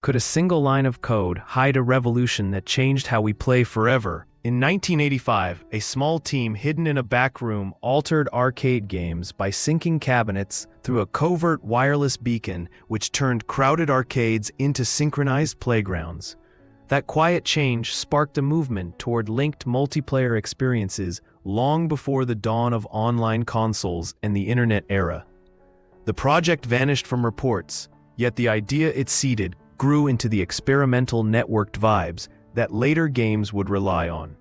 Could a single line of code hide a revolution that changed how we play forever? In 1985, a small team hidden in a back room altered arcade games by syncing cabinets through a covert wireless beacon which turned crowded arcades into synchronized playgrounds. That quiet change sparked a movement toward linked multiplayer experiences long before the dawn of online consoles and the internet era. The project vanished from reports, yet the idea it seeded grew into the experimental networked vibes that later games would rely on.